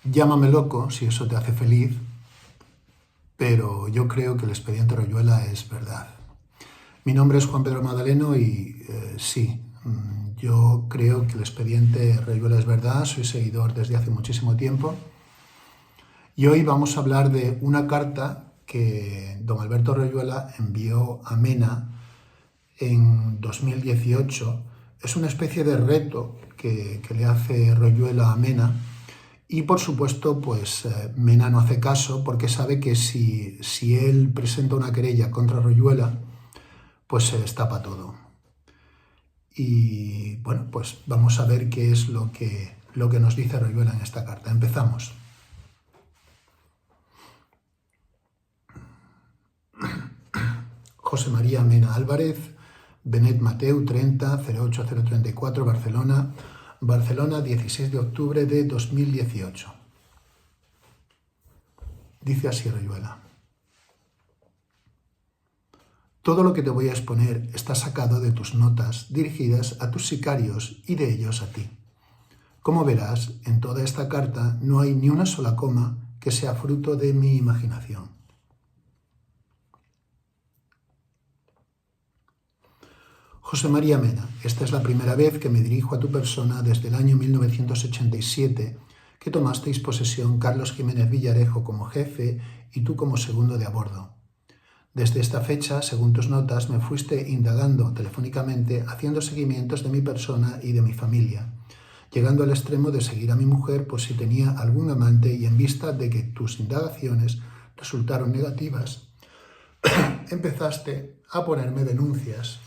Llámame loco si eso te hace feliz, pero yo creo que el expediente Royuela es verdad. Mi nombre es Juan Pedro Madaleno y sí, yo creo que el expediente Royuela es verdad, soy seguidor desde hace muchísimo tiempo. Y hoy vamos a hablar de una carta que don Alberto Royuela envió a Mena en 2018. Es una especie de reto que le hace Royuela a Mena y por supuesto pues Mena no hace caso porque sabe que si él presenta una querella contra Royuela pues se destapa todo. Y bueno, pues vamos a ver qué es lo que nos dice Royuela en esta carta. Empezamos. José María Mena Álvarez, Benet Mateu 30 08034, Barcelona, 16 de octubre de 2018. Dice así Royuela. Todo lo que te voy a exponer está sacado de tus notas dirigidas a tus sicarios y de ellos a ti. Como verás, en toda esta carta no hay ni una sola coma que sea fruto de mi imaginación. José María Mena, esta es la primera vez que me dirijo a tu persona desde el año 1987, que tomasteis posesión Carlos Jiménez Villarejo como jefe y tú como segundo de a bordo. Desde esta fecha, según tus notas, me fuiste indagando telefónicamente, haciendo seguimientos de mi persona y de mi familia, llegando al extremo de seguir a mi mujer por si tenía algún amante y en vista de que tus indagaciones resultaron negativas, empezaste a ponerme denuncias.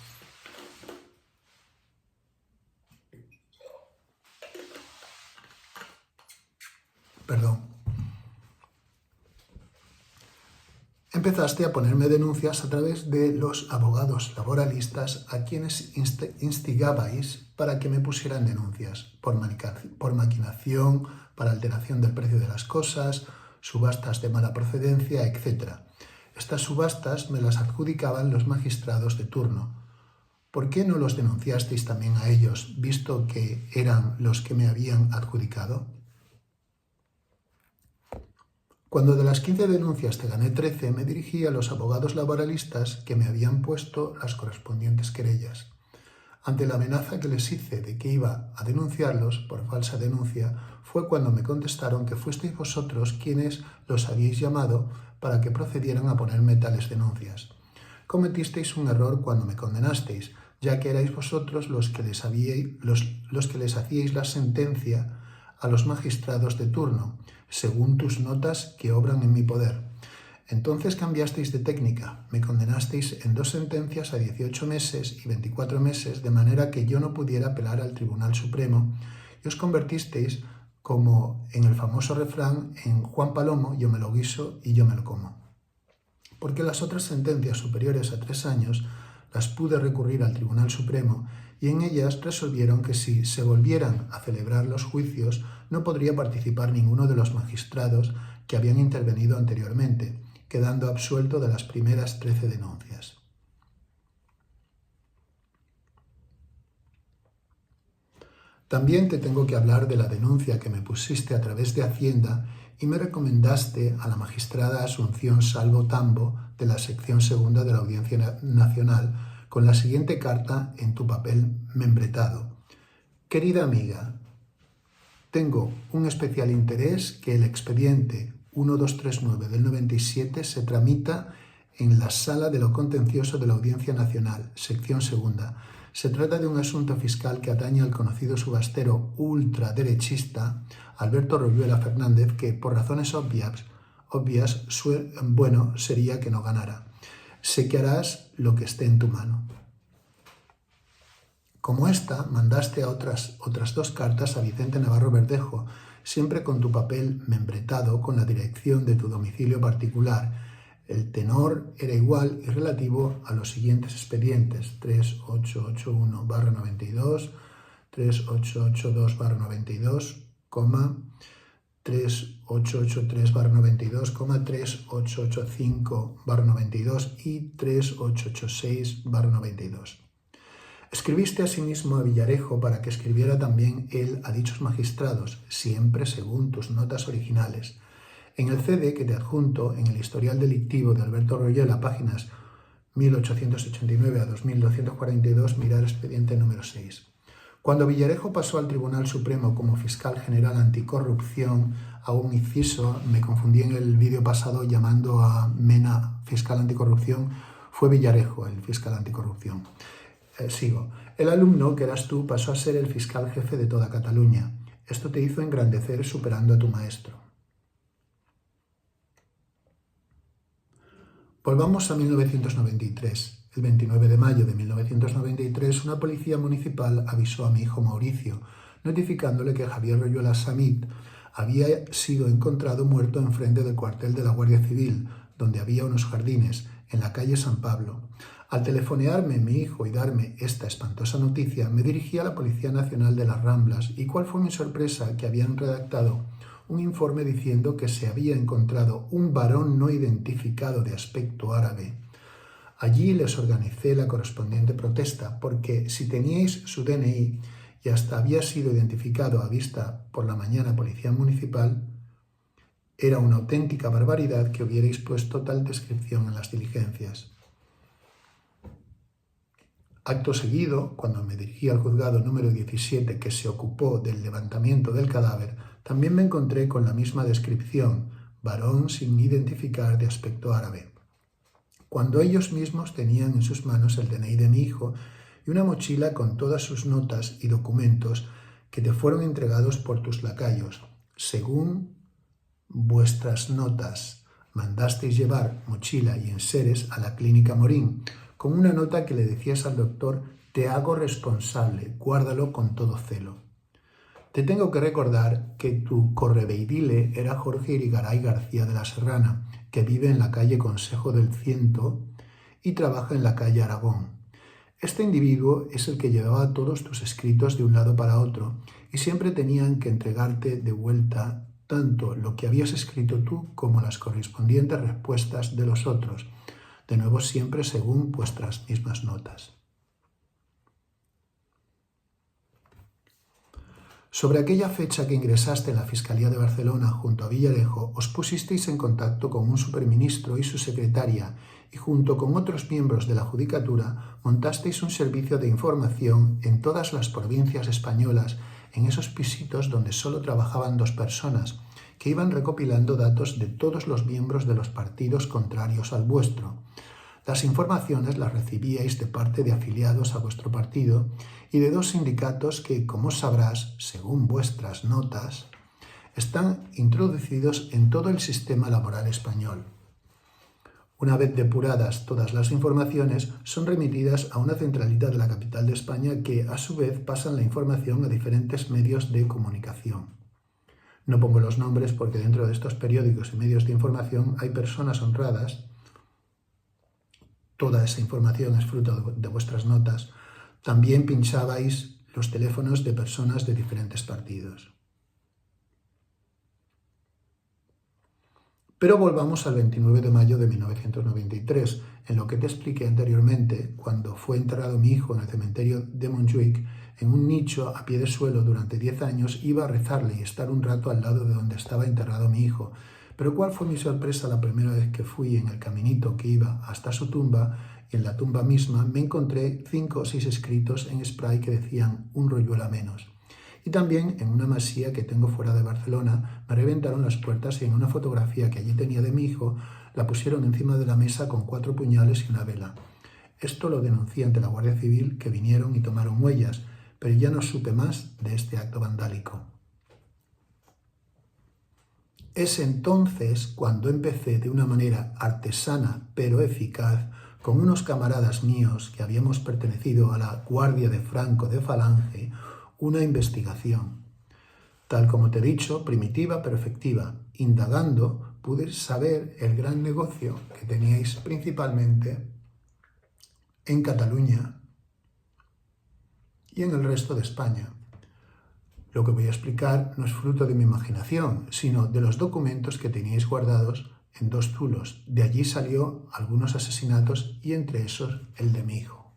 Empezaste a ponerme denuncias a través de los abogados laboralistas a quienes instigabais para que me pusieran denuncias por maquinación, para alteración del precio de las cosas, subastas de mala procedencia, etc. Estas subastas me las adjudicaban los magistrados de turno. ¿Por qué no los denunciasteis también a ellos, visto que eran los que me habían adjudicado? Cuando de las 15 denuncias te gané 13, me dirigí a los abogados laboralistas que me habían puesto las correspondientes querellas. Ante la amenaza que les hice de que iba a denunciarlos por falsa denuncia, fue cuando me contestaron que fuisteis vosotros quienes los habíais llamado para que procedieran a ponerme tales denuncias. Cometisteis un error cuando me condenasteis, ya que erais vosotros los que les hacíais la sentencia a los magistrados de turno, según tus notas que obran en mi poder. Entonces cambiasteis de técnica, me condenasteis en 2 sentencias a 18 meses y 24 meses, de manera que yo no pudiera apelar al Tribunal Supremo, y os convertisteis, como en el famoso refrán, en Juan Palomo, yo me lo guiso y yo me lo como. Porque las otras sentencias superiores a 3 años las pude recurrir al Tribunal Supremo y en ellas resolvieron que si se volvieran a celebrar los juicios no podría participar ninguno de los magistrados que habían intervenido anteriormente, quedando absuelto de las primeras 13 denuncias. También te tengo que hablar de la denuncia que me pusiste a través de Hacienda y me recomendaste a la magistrada Asunción Salvo Tambo de la sección segunda de la Audiencia Nacional con la siguiente carta en tu papel membretado. Querida amiga, tengo un especial interés que el expediente 1239 del 97 se tramita en la Sala de lo Contencioso de la Audiencia Nacional, sección segunda. Se trata de un asunto fiscal que atañe al conocido subastero ultraderechista Alberto Royuela Fernández, que por razones obvias bueno sería que no ganara. Sé que harás lo que esté en tu mano. Como esta, mandaste a otras 2 cartas a Vicente Navarro Verdejo, siempre con tu papel membretado con la dirección de tu domicilio particular. El tenor era igual y relativo a los siguientes expedientes: 3881/92, 3882/92, 3883/92, 3885/92 y 3886/92. Escribiste asimismo a Villarejo para que escribiera también él a dichos magistrados, siempre según tus notas originales. En el CD que te adjunto, en el historial delictivo de Alberto Royuela, páginas 1889 a 2242, mirar expediente número 6. Cuando Villarejo pasó al Tribunal Supremo como fiscal general anticorrupción, a un inciso, me confundí en el vídeo pasado llamando a Mena fiscal anticorrupción, fue Villarejo el fiscal anticorrupción. Sigo. El alumno, que eras tú, pasó a ser el fiscal jefe de toda Cataluña. Esto te hizo engrandecer superando a tu maestro. Volvamos a 1993. El 29 de mayo de 1993, una policía municipal avisó a mi hijo Mauricio, notificándole que Javier Royuela Samit había sido encontrado muerto enfrente del cuartel de la Guardia Civil, donde había unos jardines, en la calle San Pablo. Al telefonearme mi hijo y darme esta espantosa noticia, me dirigí a la Policía Nacional de las Ramblas y cuál fue mi sorpresa que habían redactado un informe diciendo que se había encontrado un varón no identificado de aspecto árabe. Allí les organicé la correspondiente protesta, porque si teníais su DNI y hasta había sido identificado a vista por la mañana Policía Municipal, era una auténtica barbaridad que hubierais puesto tal descripción en las diligencias. Acto seguido, cuando me dirigí al juzgado número 17 que se ocupó del levantamiento del cadáver, también me encontré con la misma descripción, varón sin identificar de aspecto árabe. Cuando ellos mismos tenían en sus manos el DNI de mi hijo y una mochila con todas sus notas y documentos que te fueron entregados por tus lacayos. Según vuestras notas, mandasteis llevar mochila y enseres a la clínica Morín, con una nota que le decías al doctor: te hago responsable, guárdalo con todo celo. Te tengo que recordar que tu correveidile era Jorge Irigaray García de la Serrana, que vive en la calle Consejo del Ciento y trabaja en la calle Aragón. Este individuo es el que llevaba todos tus escritos de un lado para otro y siempre tenían que entregarte de vuelta tanto lo que habías escrito tú como las correspondientes respuestas de los otros, de nuevo siempre según vuestras mismas notas. Sobre aquella fecha que ingresaste en la Fiscalía de Barcelona junto a Villarejo, os pusisteis en contacto con un superministro y su secretaria y junto con otros miembros de la Judicatura montasteis un servicio de información en todas las provincias españolas, en esos pisitos donde solo trabajaban 2 personas, que iban recopilando datos de todos los miembros de los partidos contrarios al vuestro. Las informaciones las recibíais de parte de afiliados a vuestro partido y de 2 sindicatos que, como sabrás, según vuestras notas, están introducidos en todo el sistema laboral español. Una vez depuradas todas las informaciones, son remitidas a una centralita de la capital de España que, a su vez, pasan la información a diferentes medios de comunicación. No pongo los nombres porque dentro de estos periódicos y medios de información hay personas honradas. Toda esa información es fruto de vuestras notas. También pinchabais los teléfonos de personas de diferentes partidos. Pero volvamos al 29 de mayo de 1993, en lo que te expliqué anteriormente, cuando fue enterrado mi hijo en el cementerio de Montjuïc, en un nicho a pie de suelo durante 10 años, iba a rezarle y estar un rato al lado de donde estaba enterrado mi hijo. Pero ¿cuál fue mi sorpresa la primera vez que fui en el caminito que iba hasta su tumba? Y en la tumba misma me encontré 5 o 6 escritos en spray que decían un Royuela menos. Y también en una masía que tengo fuera de Barcelona me reventaron las puertas y en una fotografía que allí tenía de mi hijo la pusieron encima de la mesa con 4 puñales y una vela. Esto lo denuncié ante la Guardia Civil, que vinieron y tomaron huellas, pero ya no supe más de este acto vandálico. Es entonces cuando empecé de una manera artesana pero eficaz con unos camaradas míos que habíamos pertenecido a la Guardia de Franco de Falange, una investigación. Tal como te he dicho, primitiva pero efectiva. Indagando pude saber el gran negocio que teníais principalmente en Cataluña y en el resto de España. Lo que voy a explicar no es fruto de mi imaginación, sino de los documentos que teníais guardados en 2 zulos. De allí salió algunos asesinatos y entre esos el de mi hijo.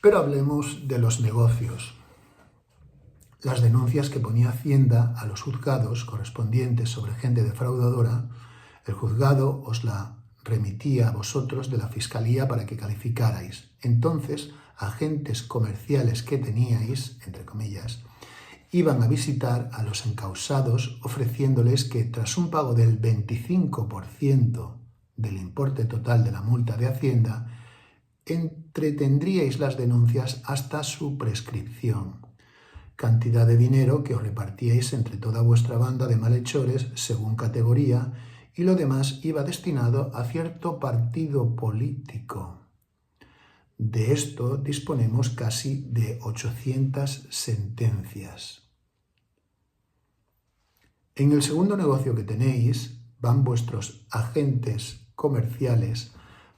Pero hablemos de los negocios. Las denuncias que ponía Hacienda a los juzgados correspondientes sobre gente defraudadora, el juzgado os la remitía a vosotros de la Fiscalía para que calificarais. Entonces, agentes comerciales que teníais, entre comillas, iban a visitar a los encausados ofreciéndoles que tras un pago del 25% del importe total de la multa de Hacienda, entretendríais las denuncias hasta su prescripción. Cantidad de dinero que os repartíais entre toda vuestra banda de malhechores según categoría, y lo demás iba destinado a cierto partido político. De esto disponemos casi de 800 sentencias. En el segundo negocio que tenéis van vuestros agentes comerciales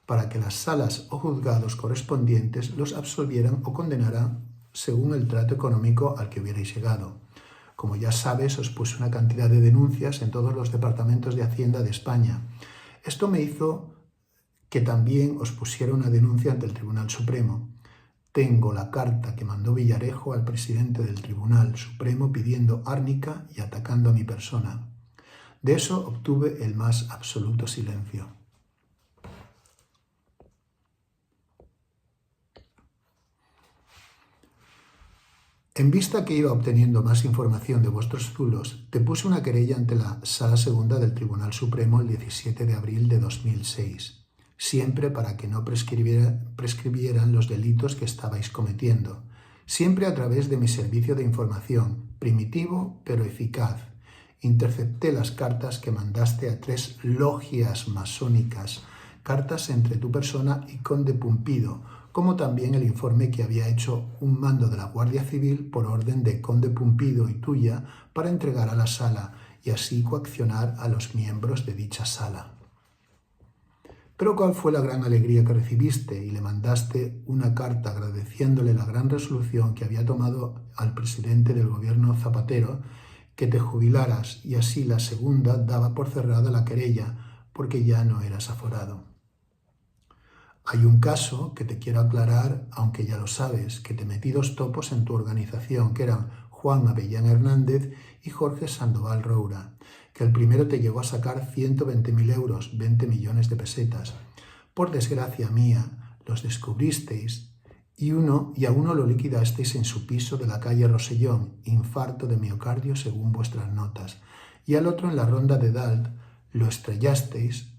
para que las salas o juzgados correspondientes los absolvieran o condenaran según el trato económico al que hubierais llegado. Como ya sabes, os puse una cantidad de denuncias en todos los departamentos de Hacienda de España. Esto me hizo que también os pusiera una denuncia ante el Tribunal Supremo. Tengo la carta que mandó Villarejo al presidente del Tribunal Supremo pidiendo árnica y atacando a mi persona. De eso obtuve el más absoluto silencio. En vista que iba obteniendo más información de vuestros zulos, te puse una querella ante la Sala Segunda del Tribunal Supremo el 17 de abril de 2006, siempre para que no prescribieran los delitos que estabais cometiendo, siempre a través de mi servicio de información, primitivo pero eficaz. Intercepté las cartas que mandaste a 3 logias masónicas, cartas entre tu persona y Conde Pumpido, como también el informe que había hecho un mando de la Guardia Civil por orden de Conde Pumpido y tuya para entregar a la sala y así coaccionar a los miembros de dicha sala. Pero ¿cuál fue la gran alegría que recibiste? Y le mandaste una carta agradeciéndole la gran resolución que había tomado al presidente del gobierno Zapatero que te jubilaras, y así la segunda daba por cerrada la querella porque ya no eras aforado. Hay un caso que te quiero aclarar, aunque ya lo sabes, que te metí 2 topos en tu organización, que eran Juan Avellán Hernández y Jorge Sandoval Roura, que el primero te llegó a sacar 120.000 euros, 20 millones de pesetas. Por desgracia mía, los descubristeis y a uno lo liquidasteis en su piso de la calle Rosellón, infarto de miocardio según vuestras notas, y al otro en la ronda de Dalt lo estrellasteis,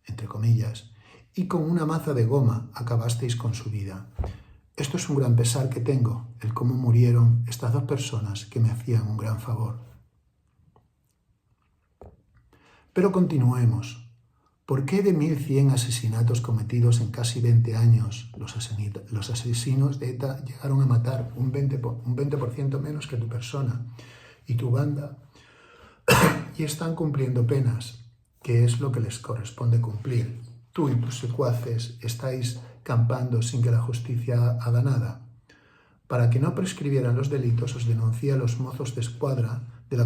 entre comillas, y con una maza de goma acabasteis con su vida. Esto es un gran pesar que tengo, el cómo murieron estas 2 personas que me hacían un gran favor. Pero continuemos. ¿Por qué de 1.100 asesinatos cometidos en casi 20 años, los asesinos de ETA llegaron a matar un 20% menos que tu persona y tu banda y están cumpliendo penas, que es lo que les corresponde cumplir? Tú y tus secuaces estáis campando sin que la justicia haga nada. Para que no prescribieran los delitos, os denuncié a los mozos de escuadra de la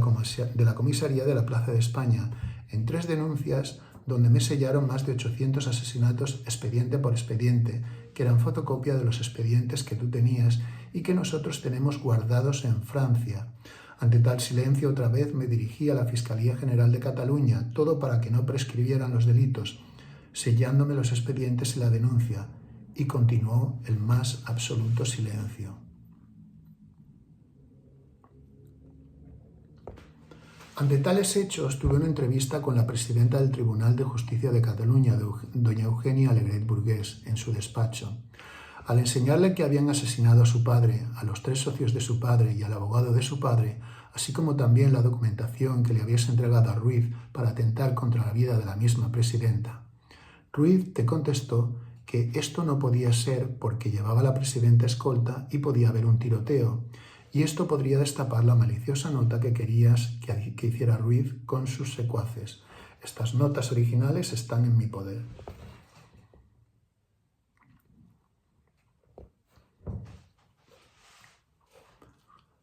comisaría de la Plaza de España en 3 denuncias donde me sellaron más de 800 asesinatos expediente por expediente, que eran fotocopia de los expedientes que tú tenías y que nosotros tenemos guardados en Francia. Ante tal silencio, otra vez me dirigí a la Fiscalía General de Cataluña, todo para que no prescribieran los delitos, sellándome los expedientes y la denuncia, y continuó el más absoluto silencio. Ante tales hechos, tuve una entrevista con la presidenta del Tribunal de Justicia de Cataluña, doña Eugenia Alegret Burgués, en su despacho. Al enseñarle que habían asesinado a su padre, a los 3 socios de su padre y al abogado de su padre, así como también la documentación que le habías entregado a Ruiz para atentar contra la vida de la misma presidenta, Ruiz te contestó que esto no podía ser porque llevaba a la presidenta escolta y podía haber un tiroteo, y esto podría destapar la maliciosa nota que querías que hiciera Ruiz con sus secuaces. Estas notas originales están en mi poder.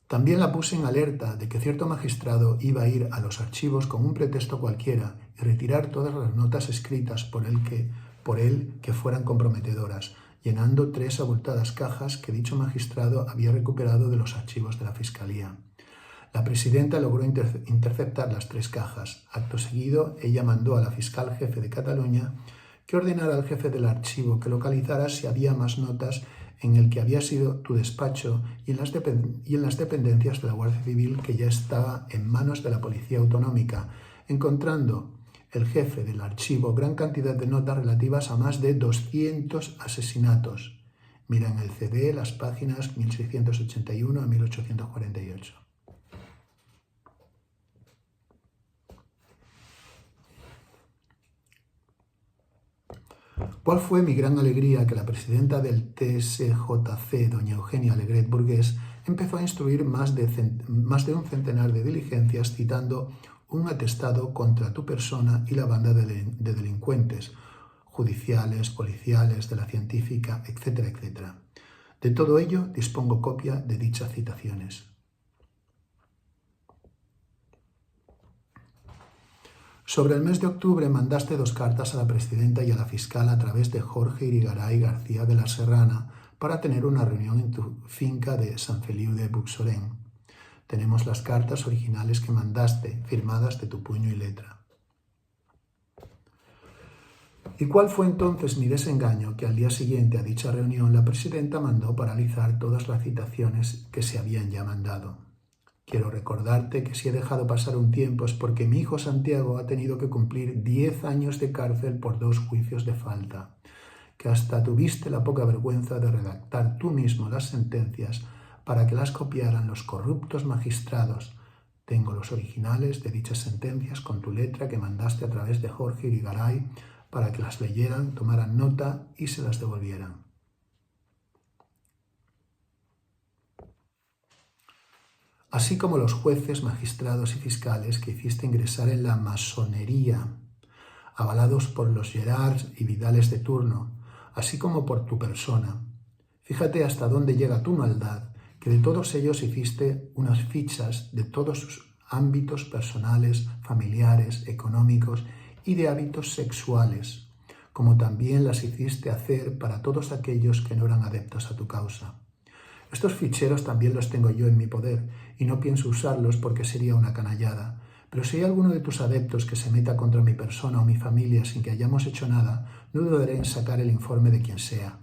También la puse en alerta de que cierto magistrado iba a ir a los archivos con un pretexto cualquiera y retirar todas las notas escritas por él que fueran comprometedoras, llenando 3 abultadas cajas que dicho magistrado había recuperado de los archivos de la Fiscalía. La presidenta logró interceptar las 3 cajas. Acto seguido, ella mandó a la fiscal jefe de Cataluña que ordenara al jefe del archivo que localizara si había más notas en el que había sido tu despacho y en las dependencias de la Guardia Civil, que ya estaba en manos de la Policía Autonómica, encontrando el jefe del archivo gran cantidad de notas relativas a más de 200 asesinatos. Mira en el CD las páginas 1681 a 1848. ¿Cuál fue mi gran alegría que la presidenta del TSJC, doña Eugenia Alegret Burgués, empezó a instruir más de un centenar de diligencias citando un atestado contra tu persona y la banda de delincuentes, judiciales, policiales, de la científica, etcétera, etcétera? De todo ello dispongo copia de dichas citaciones. Sobre el mes de octubre mandaste 2 cartas a la presidenta y a la fiscal a través de Jorge Irigaray García de la Serrana para tener una reunión en tu finca de Sant Feliu de Buxoren. Tenemos las cartas originales que mandaste, firmadas de tu puño y letra. ¿Y cuál fue entonces mi desengaño? Que al día siguiente a dicha reunión la presidenta mandó paralizar todas las citaciones que se habían ya mandado. Quiero recordarte que si he dejado pasar un tiempo es porque mi hijo Santiago ha tenido que cumplir 10 años de cárcel por 2 juicios de falta, que hasta tuviste la poca vergüenza de redactar tú mismo las sentencias para que las copiaran los corruptos magistrados. Tengo los originales de dichas sentencias con tu letra que mandaste a través de Jorge Irigaray para que las leyeran, tomaran nota y se las devolvieran. Así como los jueces, magistrados y fiscales que hiciste ingresar en la masonería, avalados por los Gerards y Vidales de turno, así como por tu persona. Fíjate hasta dónde llega tu maldad, que de todos ellos hiciste unas fichas de todos sus ámbitos personales, familiares, económicos y de hábitos sexuales, como también las hiciste hacer para todos aquellos que no eran adeptos a tu causa. Estos ficheros también los tengo yo en mi poder y no pienso usarlos porque sería una canallada. Pero si hay alguno de tus adeptos que se meta contra mi persona o mi familia sin que hayamos hecho nada, no dudaré en sacar el informe de quien sea.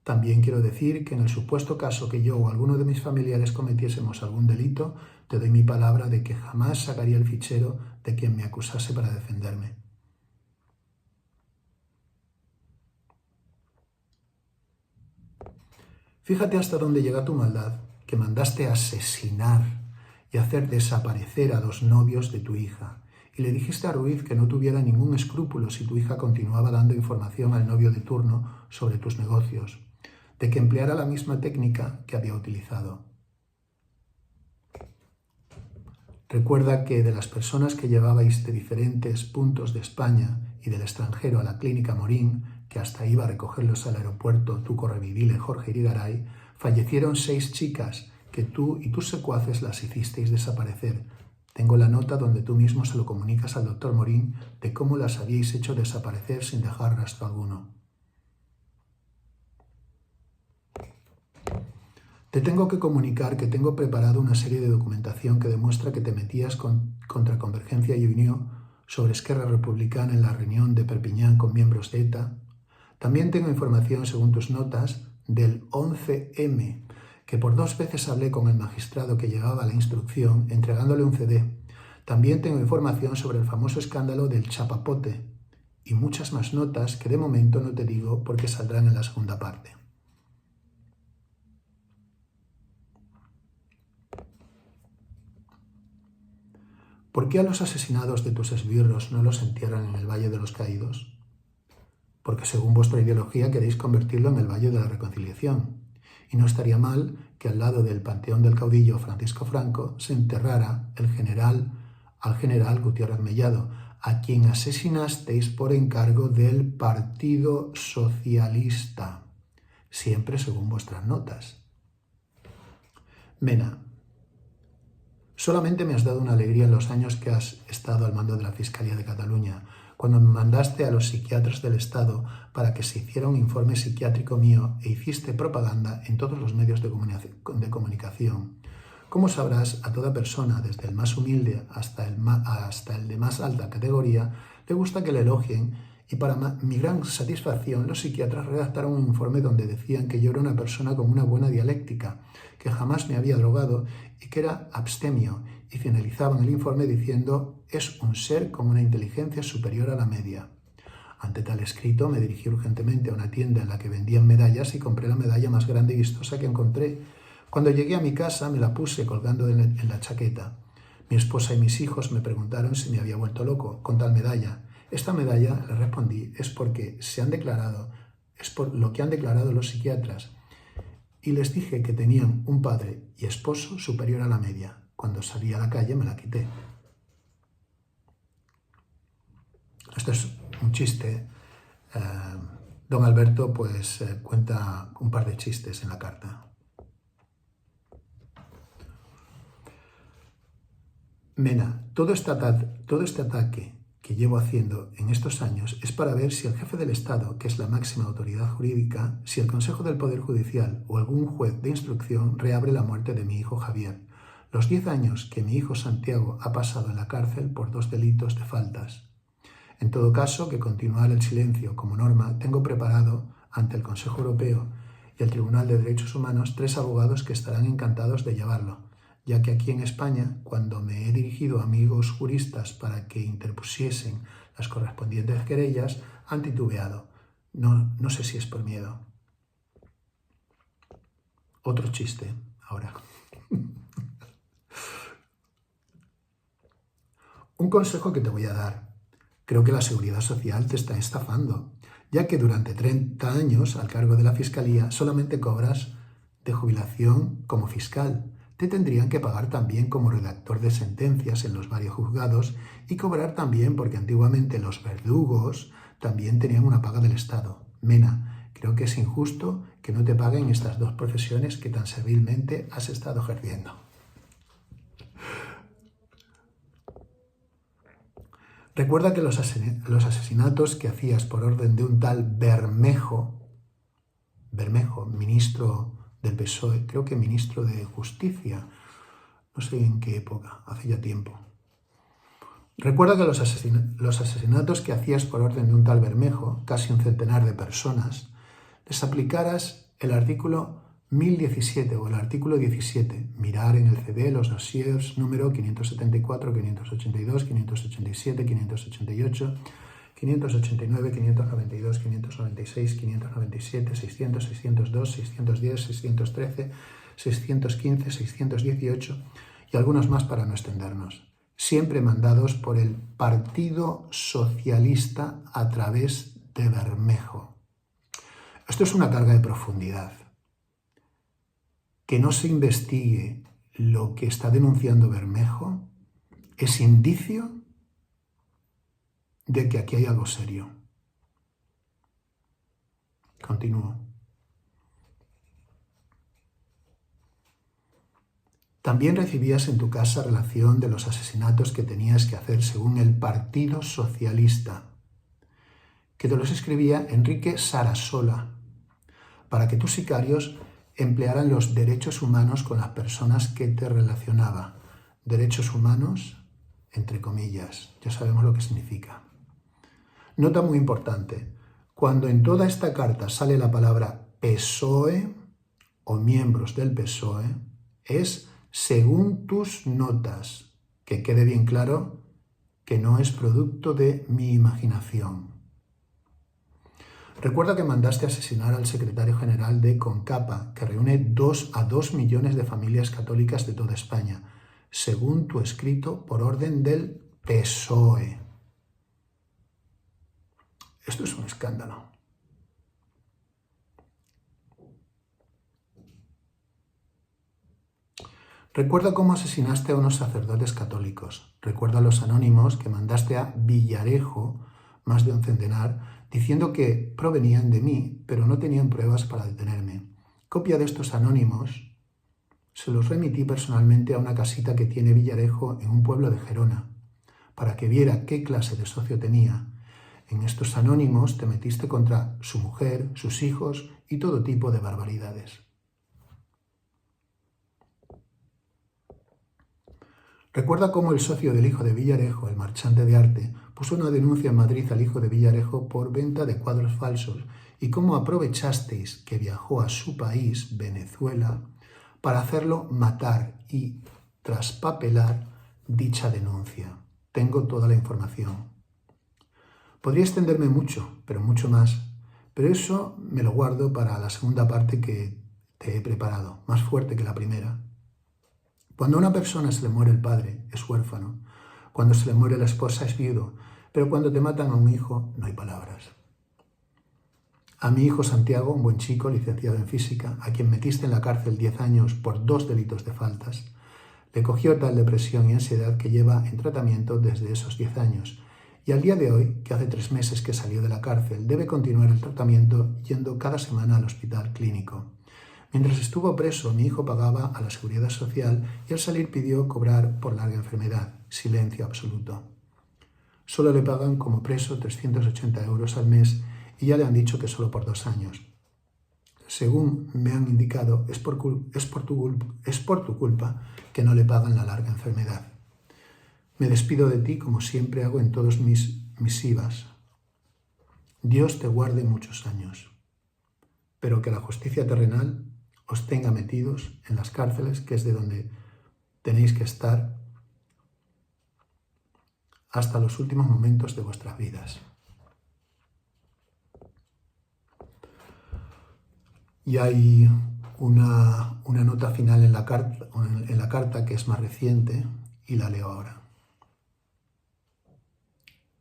También quiero decir que en el supuesto caso que yo o alguno de mis familiares cometiésemos algún delito, te doy mi palabra de que jamás sacaría el fichero de quien me acusase para defenderme. Fíjate hasta dónde llega tu maldad, que mandaste asesinar y hacer desaparecer a 2 novios de tu hija, y le dijiste a Ruiz que no tuviera ningún escrúpulo si tu hija continuaba dando información al novio de turno sobre tus negocios, de que empleara la misma técnica que había utilizado. Recuerda que de las personas que llevabais de diferentes puntos de España y del extranjero a la clínica Morín, que hasta iba a recogerlos al aeropuerto tu correvivile Jorge Irigaray, fallecieron 6 chicas que tú y tus secuaces las hicisteis desaparecer. Tengo la nota donde tú mismo se lo comunicas al doctor Morín de cómo las habíais hecho desaparecer sin dejar rastro alguno. Te tengo que comunicar que tengo preparado una serie de documentación que demuestra que te metías contra Convergencia y Unió sobre Esquerra Republicana en la reunión de Perpiñán con miembros de ETA. También tengo información, según tus notas, del 11M, que por 2 veces hablé con el magistrado que llevaba la instrucción, entregándole un CD. También tengo información sobre el famoso escándalo del chapapote y muchas más notas que de momento no te digo porque saldrán en la segunda parte. ¿Por qué a los asesinados de tus esbirros no los entierran en el Valle de los Caídos? Porque según vuestra ideología queréis convertirlo en el Valle de la Reconciliación. Y no estaría mal que al lado del panteón del caudillo Francisco Franco se enterrara al general Gutiérrez Mellado, a quien asesinasteis por encargo del Partido Socialista, siempre según vuestras notas. Mena, solamente me has dado una alegría en los años que has estado al mando de la Fiscalía de Cataluña, cuando me mandaste a los psiquiatras del Estado para que se hiciera un informe psiquiátrico mío e hiciste propaganda en todos los medios de comunicación. Como sabrás, a toda persona, desde el más humilde hasta el de más alta categoría, le gusta que le elogien, y para mi gran satisfacción los psiquiatras redactaron un informe donde decían que yo era una persona con una buena dialéctica, que jamás me había drogado y que era abstemio, y finalizaban el informe diciendo: es un ser con una inteligencia superior a la media. Ante tal escrito me dirigí urgentemente a una tienda en la que vendían medallas y compré la medalla más grande y vistosa que encontré. Cuando llegué a mi casa me la puse colgando en la chaqueta. Mi esposa y mis hijos me preguntaron si me había vuelto loco con tal medalla. Esta medalla, les respondí, es por lo que han declarado los psiquiatras. Y les dije que tenían un padre y esposo superior a la media. Cuando salí a la calle me la quité. Esto es un chiste. Don Alberto cuenta un par de chistes en la carta. Mena, todo este ataque que llevo haciendo en estos años es para ver si el jefe del Estado, que es la máxima autoridad jurídica, si el Consejo del Poder Judicial o algún juez de instrucción reabre la muerte de mi hijo Javier. Los 10 años que mi hijo Santiago ha pasado en la cárcel por 2 delitos de faltas. En todo caso, que continuar el silencio como norma, tengo preparado ante el Consejo Europeo y el Tribunal de Derechos Humanos 3 abogados que estarán encantados de llevarlo, ya que aquí en España, cuando me he dirigido a amigos juristas para que interpusiesen las correspondientes querellas, han titubeado. No sé si es por miedo. Otro chiste, ahora. Un consejo que te voy a dar. Creo que la Seguridad Social te está estafando, ya que durante 30 años al cargo de la Fiscalía solamente cobras de jubilación como fiscal. Te tendrían que pagar también como redactor de sentencias en los varios juzgados y cobrar también porque antiguamente los verdugos también tenían una paga del Estado. Mena, creo que es injusto que no te paguen estas 2 profesiones que tan servilmente has estado ejerciendo. Recuerda que los asesinatos que hacías por orden de un tal Bermejo, ministro del PSOE, creo que ministro de Justicia, no sé en qué época, hace ya tiempo. Recuerda que los asesinatos que hacías por orden de un tal Bermejo, casi un centenar de personas, les aplicaras el artículo 1017 o el artículo 17, mirar en el CD los dossiers número 574, 582, 587, 588, 589, 592, 596, 597, 600, 602, 610, 613, 615, 618 y algunos más para no extendernos, siempre mandados por el Partido Socialista a través de Bermejo. Esto es una carga de profundidad. Que no se investigue lo que está denunciando Bermejo es indicio de que aquí hay algo serio. Continúo. También recibías en tu casa relación de los asesinatos que tenías que hacer según el Partido Socialista, que te los escribía Enrique Sarasola, para que tus sicarios emplearan los derechos humanos con las personas que te relacionaba. Derechos humanos, entre comillas, ya sabemos lo que significa. Nota muy importante, cuando en toda esta carta sale la palabra PSOE o miembros del PSOE, es según tus notas, que quede bien claro que no es producto de mi imaginación. Recuerda que mandaste asesinar al secretario general de CONCAPA, que reúne a 2 millones de familias católicas de toda España, según tu escrito por orden del PSOE. Esto es un escándalo. Recuerda cómo asesinaste a unos sacerdotes católicos. Recuerda los anónimos que mandaste a Villarejo, más de un centenar, diciendo que provenían de mí, pero no tenían pruebas para detenerme. Copia de estos anónimos se los remití personalmente a una casita que tiene Villarejo en un pueblo de Gerona, para que viera qué clase de socio tenía. En estos anónimos te metiste contra su mujer, sus hijos y todo tipo de barbaridades. Recuerda cómo el socio del hijo de Villarejo, el marchante de arte, puso una denuncia en Madrid al hijo de Villarejo por venta de cuadros falsos y cómo aprovechasteis que viajó a su país, Venezuela, para hacerlo matar y traspapelar dicha denuncia. Tengo toda la información. Podría extenderme mucho, pero mucho más, pero eso me lo guardo para la segunda parte que te he preparado, más fuerte que la primera. Cuando a una persona se le muere el padre, es huérfano. Cuando se le muere la esposa, es viudo. Pero cuando te matan a un hijo, no hay palabras. A mi hijo Santiago, un buen chico, licenciado en física, a quien metiste en la cárcel 10 años por 2 delitos de faltas, le cogió tal depresión y ansiedad que lleva en tratamiento desde esos 10 años. Y al día de hoy, que hace 3 meses que salió de la cárcel, debe continuar el tratamiento yendo cada semana al hospital clínico. Mientras estuvo preso, mi hijo pagaba a la Seguridad Social y al salir pidió cobrar por larga enfermedad. Silencio absoluto. Solo le pagan como preso 380 euros al mes y ya le han dicho que solo por 2 años. Según me han indicado, es por tu culpa que no le pagan la larga enfermedad. Me despido de ti como siempre hago en todos mis misivas. Dios te guarde muchos años, pero que la justicia terrenal os tenga metidos en las cárceles, que es de donde tenéis que estar hasta los últimos momentos de vuestras vidas. Y hay una nota final en la carta que es más reciente y la leo ahora.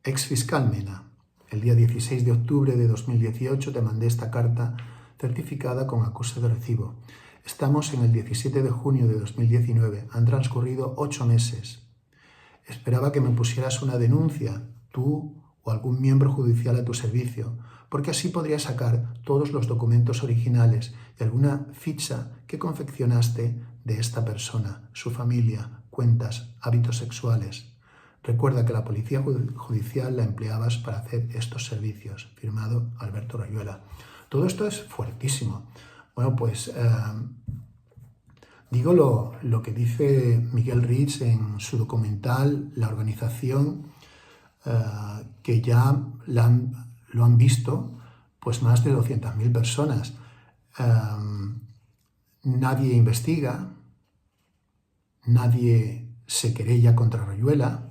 Ex fiscal Mena, el día 16 de octubre de 2018 te mandé esta carta certificada con acuse de recibo. Estamos en el 17 de junio de 2019. Han transcurrido 8 meses. Esperaba que me pusieras una denuncia, tú o algún miembro judicial a tu servicio, porque así podría sacar todos los documentos originales y alguna ficha que confeccionaste de esta persona, su familia, cuentas, hábitos sexuales. Recuerda que la policía judicial la empleabas para hacer estos servicios. Firmado Alberto Rayuela. Todo esto es fuertísimo. Bueno, pues digo lo que dice Miguel Rich en su documental La Organización, que ya lo han visto pues más de 200.000 personas. Nadie investiga, nadie se querella contra Rayuela.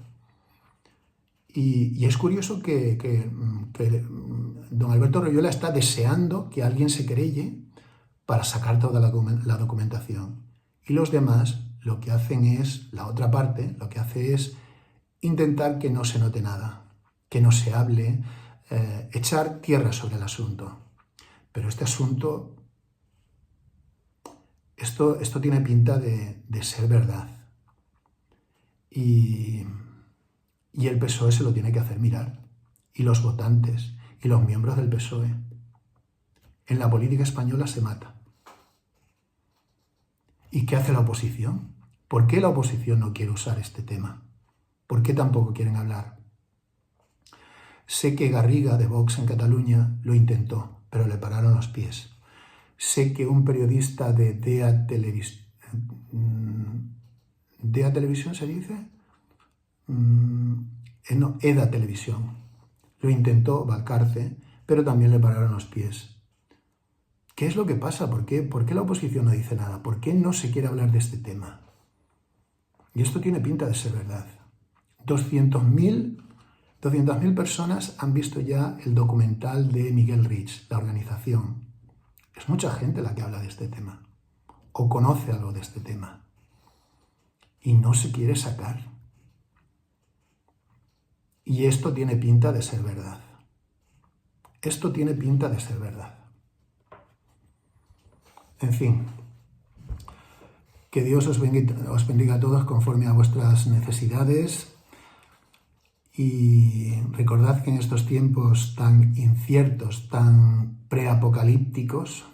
Y es curioso que don Alberto Rayuela está deseando que alguien se querelle para sacar toda la documentación. Y los demás lo que hacen es, la otra parte, lo que hace es intentar que no se note nada, que no se hable, echar tierra sobre el asunto. Pero este asunto, esto tiene pinta de ser verdad. Y el PSOE se lo tiene que hacer mirar. Y los votantes y los miembros del PSOE. En la política española se mata. ¿Y qué hace la oposición? ¿Por qué la oposición no quiere usar este tema? ¿Por qué tampoco quieren hablar? Sé que Garriga, de Vox en Cataluña, lo intentó, pero le pararon los pies. Sé que un periodista de DEA Televisión... ¿DEA Televisión se dice? No, EDA Televisión. Lo intentó Valcarce, pero también le pararon los pies. ¿Qué es lo que pasa? ¿Por qué la oposición no dice nada? ¿Por qué no se quiere hablar de este tema? Y esto tiene pinta de ser verdad. 200.000 personas han visto ya el documental de Miguel Rich, La Organización. Es mucha gente la que habla de este tema, o conoce algo de este tema, y no se quiere sacar. Y esto tiene pinta de ser verdad. Esto tiene pinta de ser verdad. En fin, que Dios os bendiga a todos conforme a vuestras necesidades. Y recordad que en estos tiempos tan inciertos, tan preapocalípticos,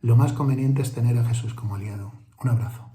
lo más conveniente es tener a Jesús como aliado. Un abrazo.